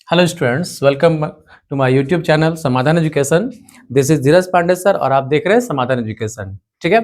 Hello students, welcome to my YouTube channel Samadhan education. This is Dheeraj Pandey sir और आप देख रहे हैं समाधान एजुकेशन। ठीक है,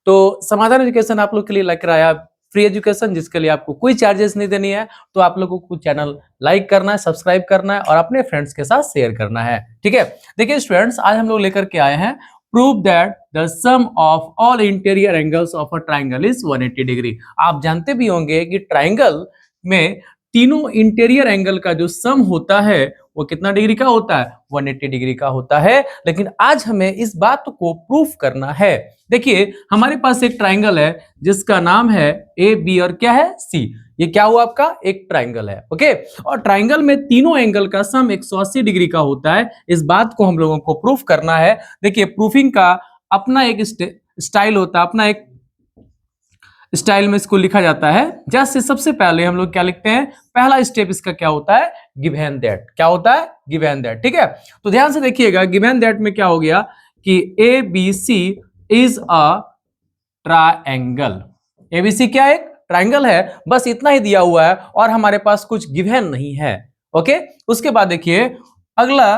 तो समाधान एजुकेशन आप लोग के लिए लेकर आया फ्री एजुकेशन, जिसके लिए आपको कोई चार्जेस नहीं देनी है। तो आप लोगों को चैनल लाइक करना है, सब्सक्राइब करना है और अपने फ्रेंड्स के साथ शेयर करना है। ठीक है, देखिए स्टूडेंट्स, आज हम लोग लेकर के आए हैं prove that the sum of all interior angles of a triangle is 180 degree. आप जानते भी होंगे कि ट्राइंगल में तीनों इंटीरियर एंगल का जो सम होता है वो कितना डिग्री का होता है, 180 डिग्री का होता है। लेकिन आज हमें इस बात को प्रूफ करना है। देखिए हमारे पास एक ट्राइंगल है जिसका नाम है ए बी और क्या है सी। ये क्या हुआ आपका, एक ट्राइंगल है। ओके, और ट्राइंगल में तीनों एंगल का सम 180 डिग्री का होता है। इस बात को हम लोगों को प्रूफ करना है। देखिए प्रूफिंग का अपना एक स्टाइल होता है, अपना एक स्टाइल में इसको लिखा जाता है। जैसे सबसे पहले हम लोग क्या लिखते हैं, पहला स्टेप इसका क्या होता है, गिव एंड दैट। क्या होता है, गिव एंड दैट। ठीक है, तो ध्यान से देखिएगा, गिव एंड दैट में क्या हो गया कि A B C is a triangle. ABC क्या है, एक ट्रायंगल है। बस इतना ही दिया हुआ है और हमारे पास कुछ गिवन नहीं है। ओके, उसके बाद देखिए अगला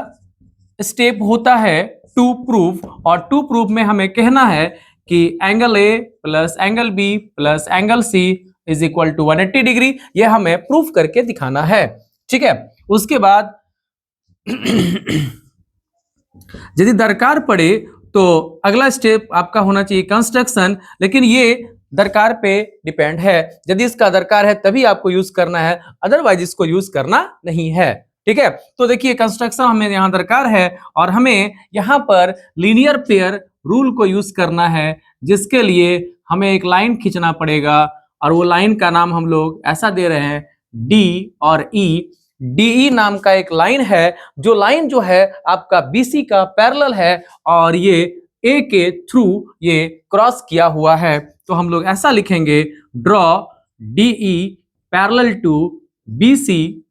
स्टेप होता है टू प्रूफ, और टू प्रूफ में हमें कहना है कि angle A plus angle B plus angle C is equal to 180 degree. ये हमें प्रूफ करके दिखाना है। ठीक है, उसके बाद यदि दरकार पड़े तो अगला स्टेप आपका होना चाहिए कंस्ट्रक्शन, लेकिन ये दरकार पे डिपेंड है। यदि इसका दरकार है तभी आपको यूज करना है, अदरवाइज इसको यूज करना नहीं है। ठीक है, तो देखिए कंस्ट्रक्शन हमें यहाँ दरकार है और हमें यहाँ पर लीनियर पेयर रूल को यूज करना है, जिसके लिए हमें एक लाइन खींचना पड़ेगा और वो लाइन का नाम हम लोग ऐसा दे रहे हैं डी और ई। डीई नाम का एक लाइन है, जो लाइन जो है आपका बीसी का पैरेलल है और ये ए के थ्रू ये क्रॉस किया हुआ है। तो हम लोग ऐसा लिखेंगे, draw DE parallel to BC,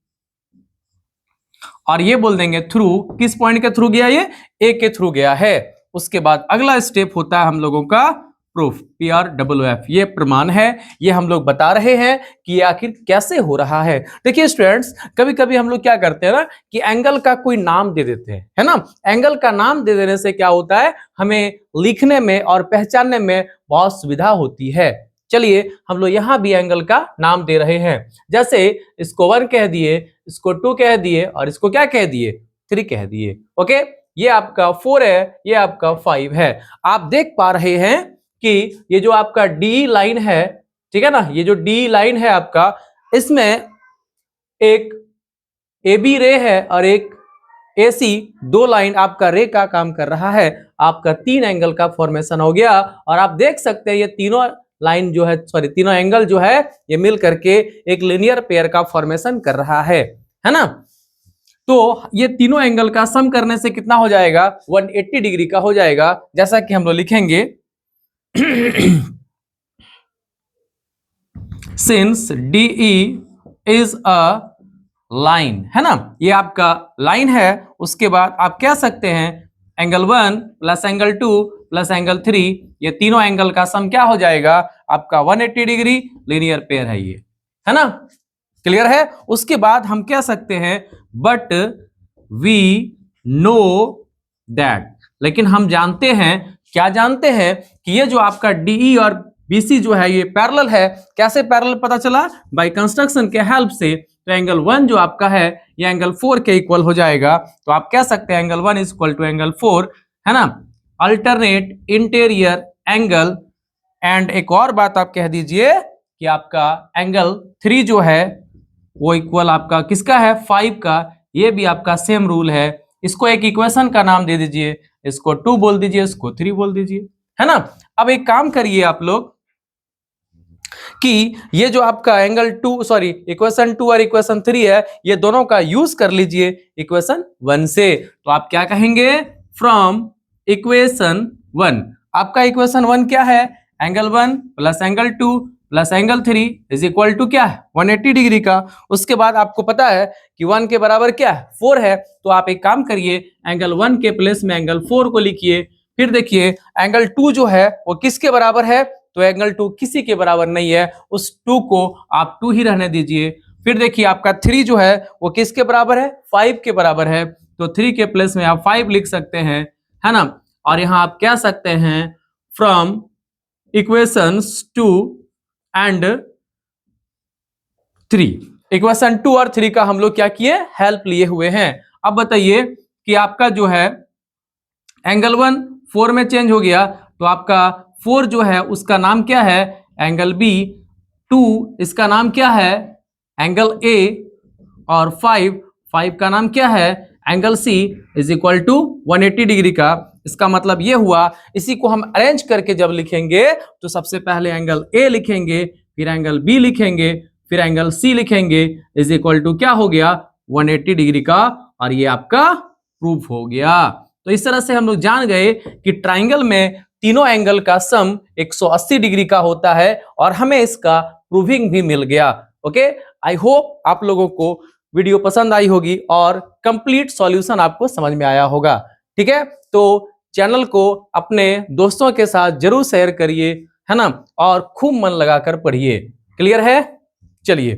और ये बोल देंगे थ्रू, किस पॉइंट के थ्रू गया, ये ए के थ्रू गया है। उसके बाद अगला स्टेप होता है हम लोगों का प्रूफ, PROOF। ये प्रमाण है, ये हम लोग बता रहे हैं कि ये आखिर कैसे हो रहा है। देखिए स्टूडेंट्स, कभी कभी हम लोग क्या करते हैं ना कि एंगल का कोई नाम दे देते हैं, है ना। एंगल का नाम दे देने से क्या होता है, हमें लिखने में और पहचानने में बहुत सुविधा होती है। चलिए हम लोग यहाँ भी एंगल का नाम दे रहे हैं। जैसे इसको 1 कह दिए, इसको 2 कह दिए और इसको क्या कह दिए, 3 कह दिए। ओके, ये आपका 4 है, ये आपका 5 है। आप देख पा रहे हैं कि ये जो आपका डी लाइन है, ठीक है ना, ये जो डी लाइन है आपका, इसमें एक ए बी रे है और एक ए सी, दो लाइन आपका रे का काम कर रहा है। आपका 3 एंगल का फॉर्मेशन हो गया और आप देख सकते हैं ये तीनों लाइन जो है, सॉरी तीनों एंगल जो है, ये मिल करके एक लीनियर पेयर का फॉर्मेशन कर रहा है ना। तो ये तीनों एंगल का सम करने से कितना हो जाएगा, 180 डिग्री का हो जाएगा। जैसा कि हम लोग लिखेंगे since DE is a line, है ना, ये आपका लाइन है। उसके बाद आप कह सकते हैं angle 1 plus angle 2 plus angle 3, ये तीनों एंगल का सम क्या हो जाएगा आपका 180 डिग्री। लीनियर पेयर है ये, है ना, क्लियर है। उसके बाद हम कह सकते हैं बट वी नो दैट, लेकिन हम जानते हैं, क्या जानते हैं कि ये जो आपका डीई और बीसी जो है ये पैरेलल है। कैसे पैरेलल पता चला, बाय कंस्ट्रक्शन के हेल्प से। तो एंगल 1 जो आपका है ये एंगल 4 के इक्वल हो जाएगा। तो आप कह सकते हैं angle 1 is equal to angle 4, है ना, अल्टरनेट इंटीरियर एंगल। एंड एक और बात आप कह दीजिए कि आपका एंगल 3 जो है वो इक्वल आपका किसका है, 5 का। ये भी आपका सेम रूल है। इसको एक इक्वेशन का नाम दे दीजिए, इसको 2 बोल दीजिए, इसको 3 बोल दीजिए, है ना। अब एक काम करिए आप लोग कि ये जो आपका एंगल 2, सॉरी इक्वेशन 2 और इक्वेशन 3 है, ये दोनों का यूज कर लीजिए इक्वेशन 1 से। तो आप क्या कहेंगे, फ्रॉम इक्वेशन 1, आपका इक्वेशन 1 क्या है, angle 1 plus angle 2 plus angle 3 is equal to क्या है, 180 डिग्री का। उसके बाद आपको पता है कि 1 के बराबर क्या है, 4 है। तो आप एक काम करिए, एंगल 1 के प्लेस में एंगल 4 को लिखिए। फिर देखिए एंगल 2 जो है वो किसके बराबर है, तो एंगल 2 किसी के बराबर नहीं है, उस 2 को आप 2 ही रहने दीजिए। फिर देखिए आपका 3 जो है वो किसके बराबर है, 5 के बराबर है, तो 3 के प्लेस में आप 5 लिख सकते हैं, है ना। और यहां आप कह सकते हैं फ्रॉम इक्वेशंस 2 एंड 3, इक्वेशन 2 और 3 का हम लोग क्या किए, हेल्प लिए हुए हैं। अब बताइए कि आपका जो है एंगल 1 4 में चेंज हो गया, तो आपका 4 जो है उसका नाम क्या है, एंगल बी, 2 इसका नाम क्या है, एंगल ए, और 5 का नाम क्या है, angle C, is equal to 180 degree का। इसका मतलब ये हुआ, इसी को हम अरेंज करके जब लिखेंगे तो सबसे पहले एंगल ए लिखेंगे, फिर एंगल बी लिखेंगे, फिर एंगल सी लिखेंगे, इज इक्वल टू क्या हो गया, 180 डिग्री का, और ये आपका प्रूफ हो गया। तो इस तरह से हम लोग जान गए कि ट्राइंगल में तीनों एंगल का सम 180 डिग्री का होता है, और हमें इसका प्रूविंग भी मिल गया। ओके, आई होप आप लोगों को वीडियो पसंद आई होगी और कंप्लीट सॉल्यूशन आपको समझ में आया होगा। ठीक है, तो चैनल को अपने दोस्तों के साथ जरूर शेयर करिए, है ना, और खूब मन लगाकर पढ़िए। क्लियर है? चलिए।